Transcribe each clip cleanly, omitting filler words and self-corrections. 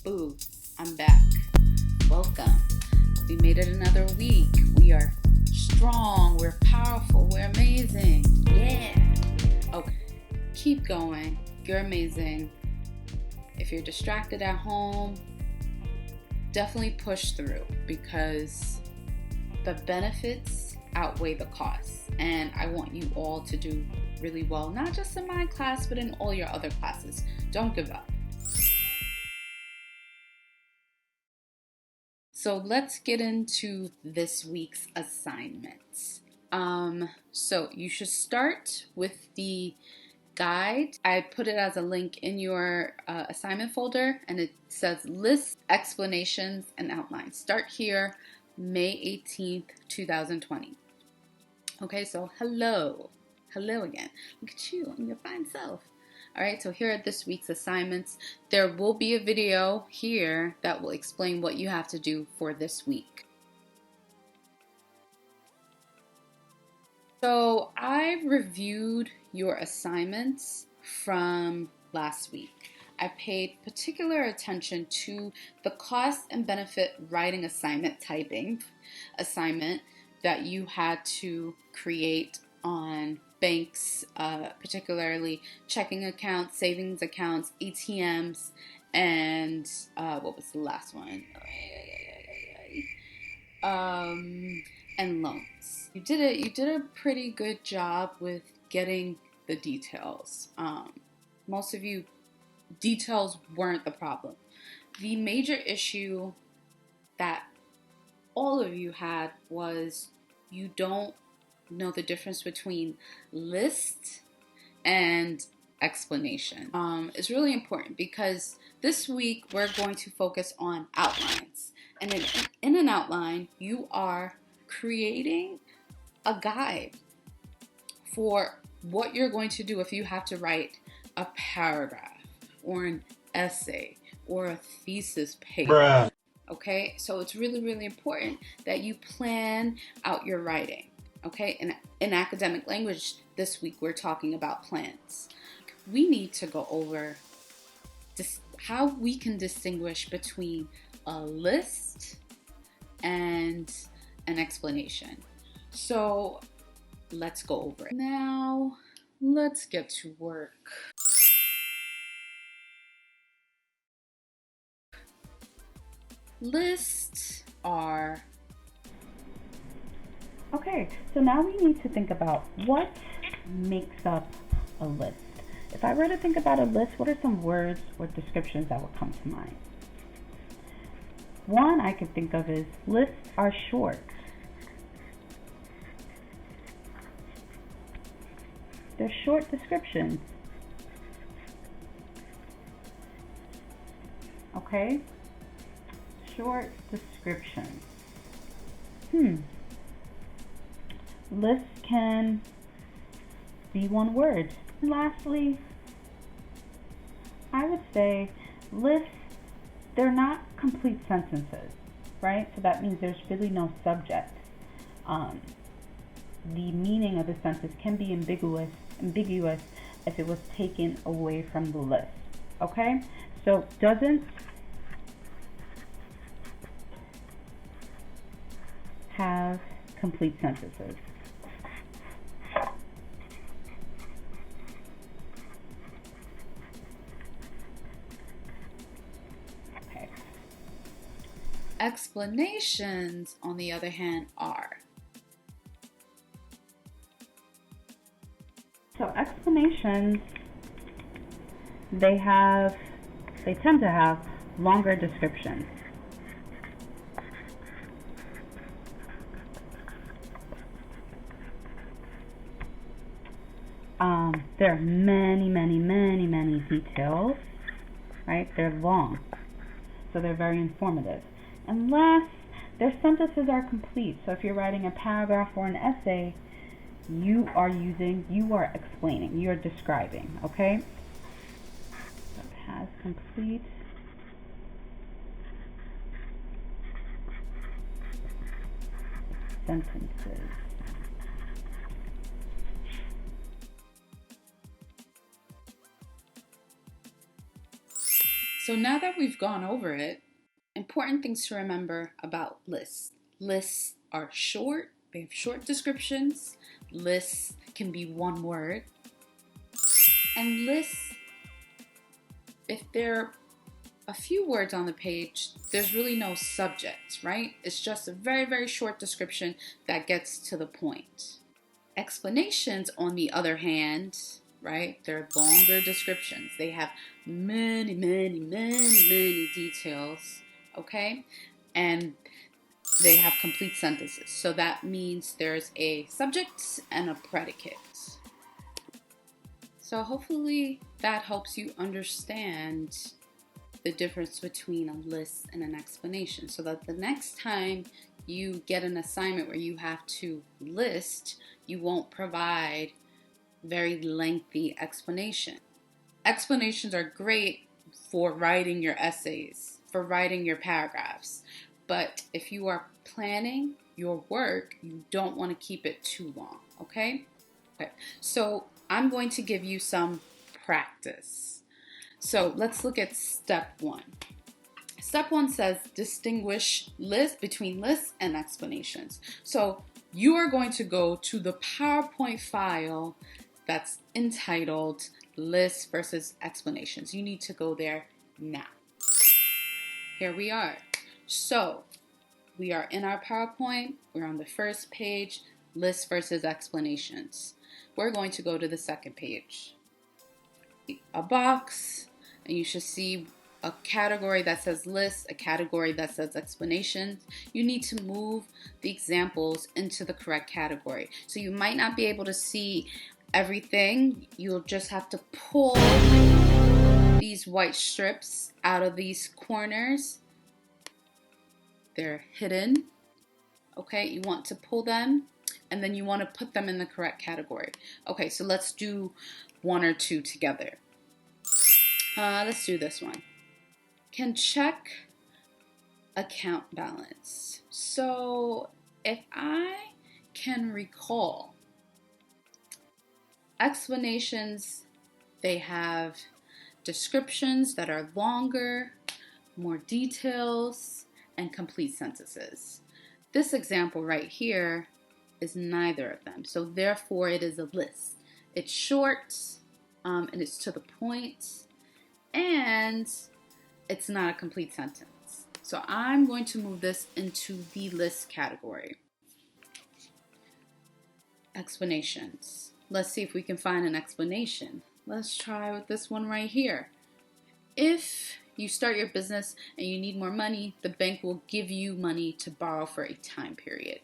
Boo, I'm back. Welcome. We made it another week. We are strong, we're powerful, we're amazing. Yeah. Okay, keep going. You're amazing. If you're distracted at home, definitely push through because the benefits outweigh the costs. And I want you all to do really well, not just in my class, but in all your other classes. Don't give up. So let's get into this week's assignments. So you should start with the guide. I put it as a link in your assignment folder, and it says list, explanations, and outlines. Start here, May 18th, 2020. Okay, so hello again. Look at you and your fine self. All right, so here are this week's assignments. There will be a video here that will explain what you have to do for this week. So I reviewed your assignments from last week. I paid particular attention to the cost and benefit writing assignment that you had to create on banks, particularly checking accounts, savings accounts, ATMs, and what was the last one? And loans. You did a pretty good job with getting the details. Most of you, details weren't the problem. The major issue that all of you had was you don't know the difference between list and explanation. It's really important because this week we're going to focus on outlines. And in an outline, you are creating a guide for what you're going to do if you have to write a paragraph or an essay or a thesis paper. Bruh. Okay, so it's really, really important that you plan out your writing. Okay, in academic language this week we're talking about plans. We need to go over how we can distinguish between a list and an explanation. So let's go over it. Now, let's get to work. Lists are... Okay, so now we need to think about what makes up a list. If I were to think about a list, what are some words or descriptions that would come to mind? One I could think of is lists are short. They're short descriptions. Okay? Short descriptions. Lists can be one word. And lastly, I would say lists, they're not complete sentences, right? So that means there's really no subject. The meaning of the sentence can be ambiguous if it was taken away from the list, okay? So doesn't have complete sentences. Okay. Explanations, on the other hand, are... So explanations, they tend to have longer descriptions. There are many details, right? They're long, so they're very informative. And last, their sentences are complete. So if you're writing a paragraph or an essay, you are explaining, you are describing, okay? So it has complete sentences. So now that we've gone over it, important things to remember about lists. Lists are short, they have short descriptions. Lists can be one word. And lists, if they're a few words on the page, there's really no subject, right? It's just a very, very short description that gets to the point. Explanations, on the other hand, right? They're longer descriptions. They have many, many, many, many details, okay? And they have complete sentences. So that means there's a subject and a predicate. So hopefully that helps you understand the difference between a list and an explanation, so that the next time you get an assignment where you have to list, you won't provide very lengthy explanation. Explanations are great for writing your essays, for writing your paragraphs, but if you are planning your work, you don't want to keep it too long, okay? Okay, so I'm going to give you some practice. So let's look at step 1. Step 1 says distinguish lists between lists and explanations. So you are going to go to the PowerPoint file that's entitled lists versus explanations. You need to go there now. Here we are. So we are in our PowerPoint. We're on the first page, lists versus explanations. We're going to go to the second page. A box, and you should see a category that says list, a category that says explanations. You need to move the examples into the correct category. So you might not be able to see everything. You'll just have to pull these white strips out of these corners. They're hidden. Okay, you want to pull them and then you want to put them in the correct category. Okay, so let's do one or two together. Let's do this one. Can check account balance. So if I can recall, explanations, they have descriptions that are longer, more details, and complete sentences. This example right here is neither of them. So therefore it is a list. It's short, and it's to the point, and it's not a complete sentence. So I'm going to move this into the list category. Explanations. Let's see if we can find an explanation. Let's try with this one right here. If you start your business and you need more money, the bank will give you money to borrow for a time period.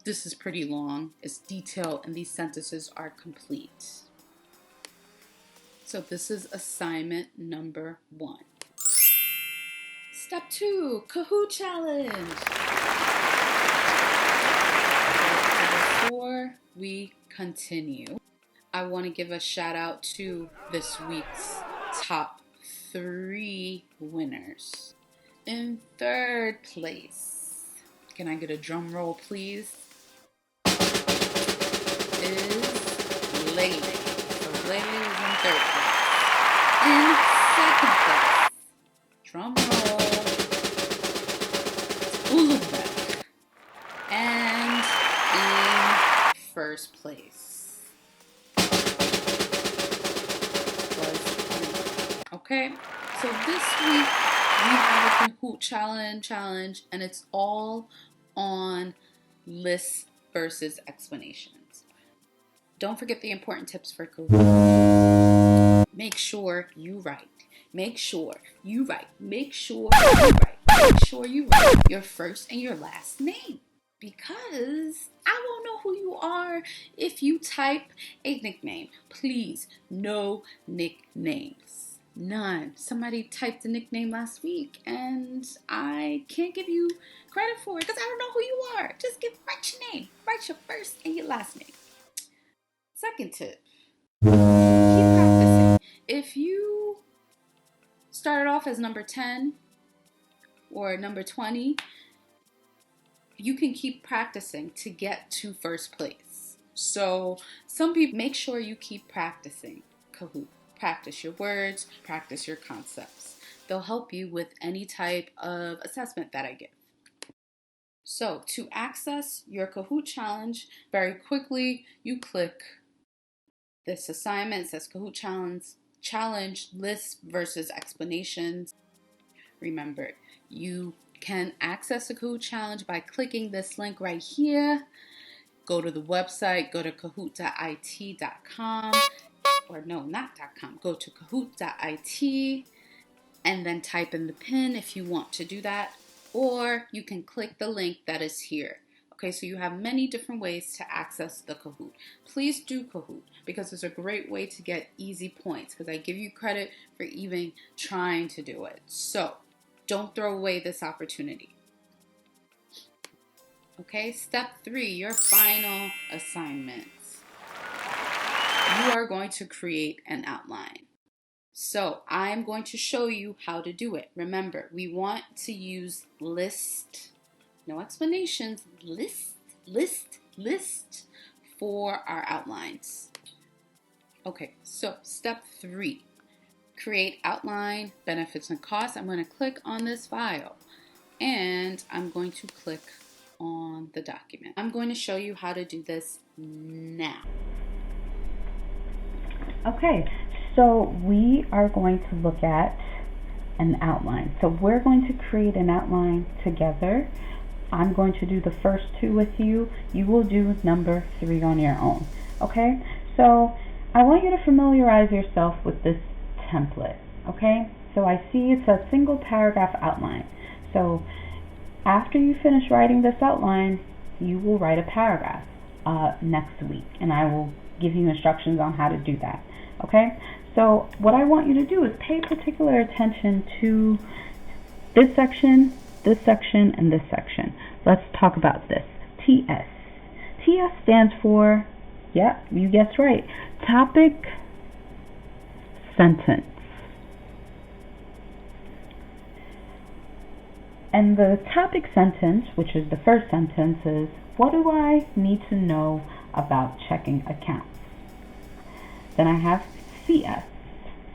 This is pretty long, it's detailed, and these sentences are complete. So this is assignment number 1. Step 2, Kahoot challenge. Before we continue, I want to give a shout out to this week's top 3 winners. In 3rd place, can I get a drum roll please, is Lady. So Lady is in 3rd place. In 2nd place, drum roll, Ulubek. And in 1st place was, okay, so this week we have a Kahoot challenge, and it's all on lists versus explanations. Don't forget the important tips for Kahoot. Make sure you write. Make sure you write. Make sure you write. Make sure you write your first and your last name. Because I won't know who you are if you type a nickname. Please, no nicknames. None. Somebody typed a nickname last week and I can't give you credit for it because I don't know who you are. Just write your name. Write your first and your last name. 2nd tip. Keep practicing. If you started off as number 10 or number 20, you can keep practicing to get to 1st place. So some people, make sure you keep practicing Kahoot. Practice your words, practice your concepts. They'll help you with any type of assessment that I give. So to access your Kahoot challenge, very quickly, you click this assignment. It says Kahoot challenge lists versus explanations. Remember, you can access the Kahoot challenge by clicking this link right here. Go to the website, go to kahoot.it.com, or no, not .com. Go to kahoot.it and then type in the pin if you want to do that, or you can click the link that is here. Okay, so you have many different ways to access the Kahoot. Please do Kahoot because it's a great way to get easy points, because I give you credit for even trying to do it. So don't throw away this opportunity. Okay, step 3, your final assignments. You are going to create an outline. So I'm going to show you how to do it. Remember, we want to use list, no explanations, list for our outlines. Okay, so step 3, create outline, benefits and costs. I'm going to click on this file and I'm going to click on the document. I'm going to show you how to do this now. Okay, so we are going to look at an outline. So we're going to create an outline together. I'm going to do the first 2 with you. You will do number 3 on your own. Okay, so I want you to familiarize yourself with this template. Okay, so I see it's a single paragraph outline. So after you finish writing this outline, you will write a paragraph next week, and I will give you instructions on how to do that. Okay, so what I want you to do is pay particular attention to this section, and this section. Let's talk about this. TS. TS stands for, yeah, you guessed right, topic sentence. And the topic sentence, which is the first sentence, is, what do I need to know about checking accounts? Then I have CS.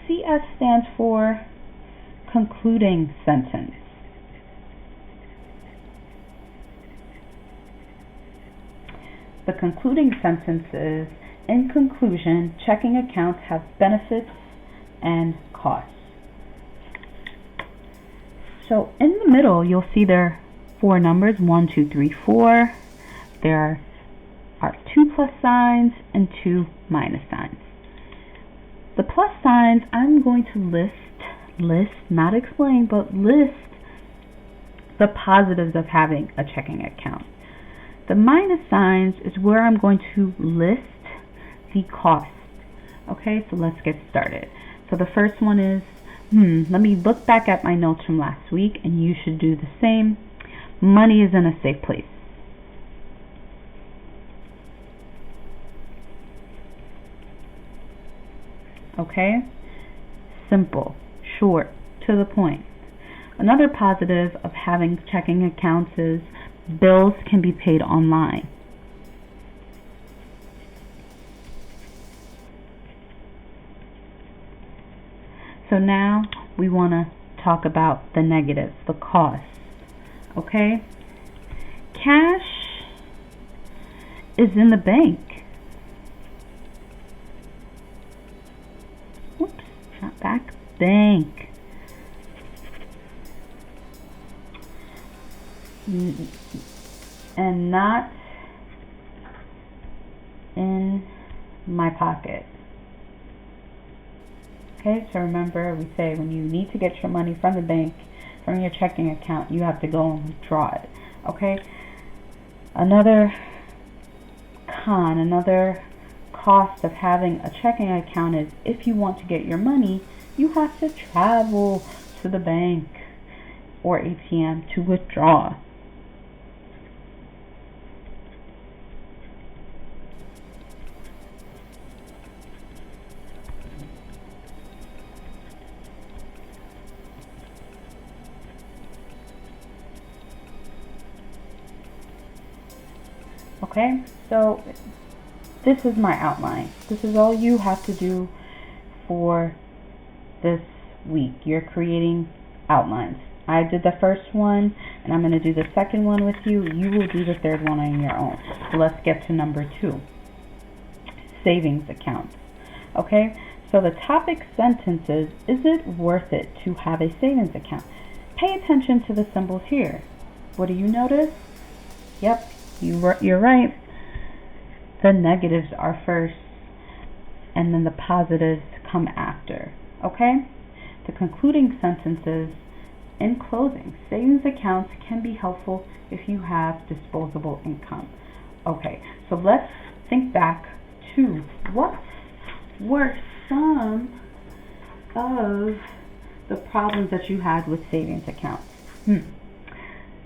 CS stands for concluding sentence. The concluding sentence is, in conclusion, checking accounts have benefits and costs. So in the middle, you'll see there are 4 numbers, 1, 2, 3, 4. There are 2 plus signs and 2 minus signs. The plus signs, I'm going to list, not explain, but list the positives of having a checking account. The minus signs is where I'm going to list the cost. Okay, so let's get started. So the first one is, let me look back at my notes from last week, and you should do the same. Money is in a safe place. Okay? Simple, short, to the point. Another positive of having checking accounts is bills can be paid online. So now we want to talk about the negatives, the costs. Okay? Cash is in the bank. Oops, not back. Bank. And not in my pocket. Okay, so remember, we say when you need to get your money from the bank, from your checking account, you have to go and withdraw it. Okay, another con, another cost of having a checking account is if you want to get your money, you have to travel to the bank or ATM to withdraw. Okay, so this is my outline. This is all you have to do for this week. You're creating outlines. I did the first one, and I'm going to do the second one with you. You will do the third one on your own. So let's get to number 2, savings accounts. Okay, so the topic sentence is it worth it to have a savings account? Pay attention to the symbols here. What do you notice? Yep, you're right. The negatives are first, and then the positives come after. Okay? The concluding sentences, in closing, savings accounts can be helpful if you have disposable income. Okay, so let's think back to what were some of the problems that you had with savings accounts.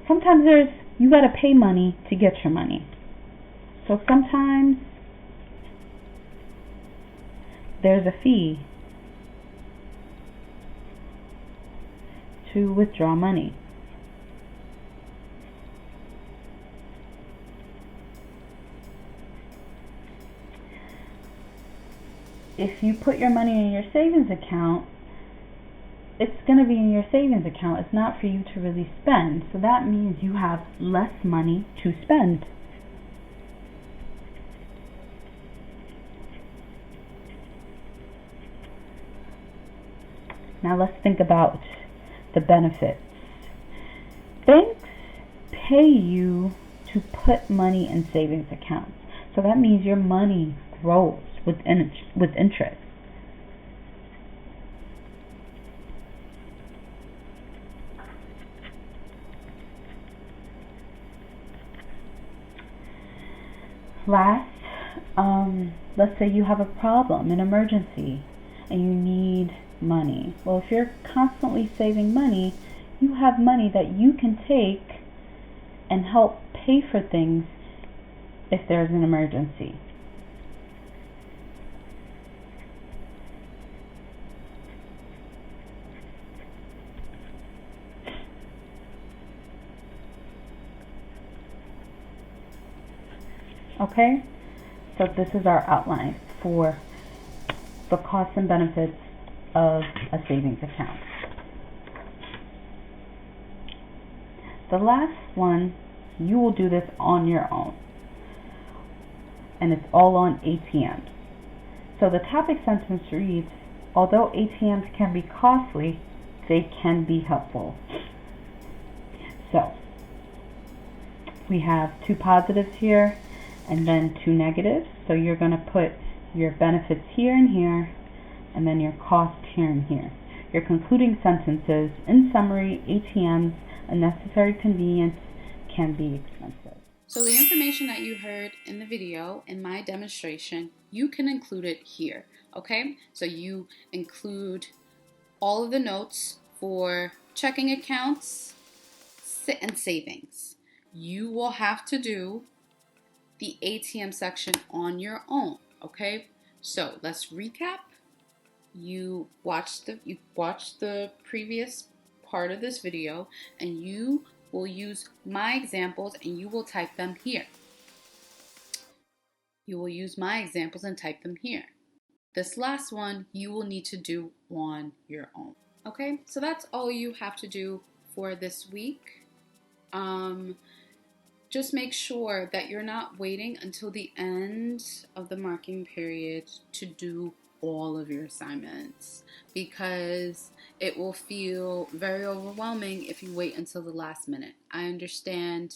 Sometimes you gotta pay money to get your money. So sometimes there's a fee to withdraw money. If you put your money in your savings account, it's going to be in your savings account. It's not for you to really spend. So that means you have less money to spend. Now let's think about the benefits. Banks pay you to put money in savings accounts. So that means your money grows with interest. Last, let's say you have a problem, an emergency, and you need money. Well, if you're constantly saving money, you have money that you can take and help pay for things if there's an emergency. Okay, so this is our outline for the costs and benefits of a savings account. The last one, you will do this on your own, and it's all on ATMs. So the topic sentence reads, although ATMs can be costly, they can be helpful. So we have 2 positives here and then 2 negatives. So you're going to put your benefits here and here, and then your cost here and here. Your concluding sentences, in summary, ATMs, a necessary convenience, can be expensive. So the information that you heard in the video, in my demonstration, you can include it here, okay? So you include all of the notes for checking accounts and savings. You will have to do the ATM section on your own, okay? So let's recap. You watched the previous part of this video, and you will use my examples and you will type them here. You will use my examples and type them here. This last one you will need to do on your own. Okay, so that's all you have to do for this week. Just make sure that you're not waiting until the end of the marking period to do all of your assignments, because it will feel very overwhelming if you wait until the last minute. I understand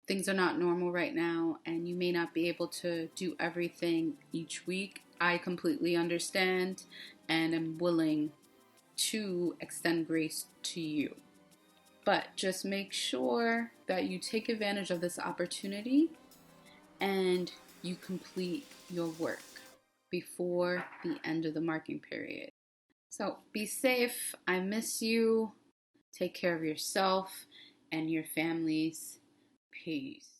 things are not normal right now and you may not be able to do everything each week. I completely understand and am willing to extend grace to you. But just make sure that you take advantage of this opportunity and you complete your work before the end of the marking period. So be safe. I miss you. Take care of yourself and your families. Peace.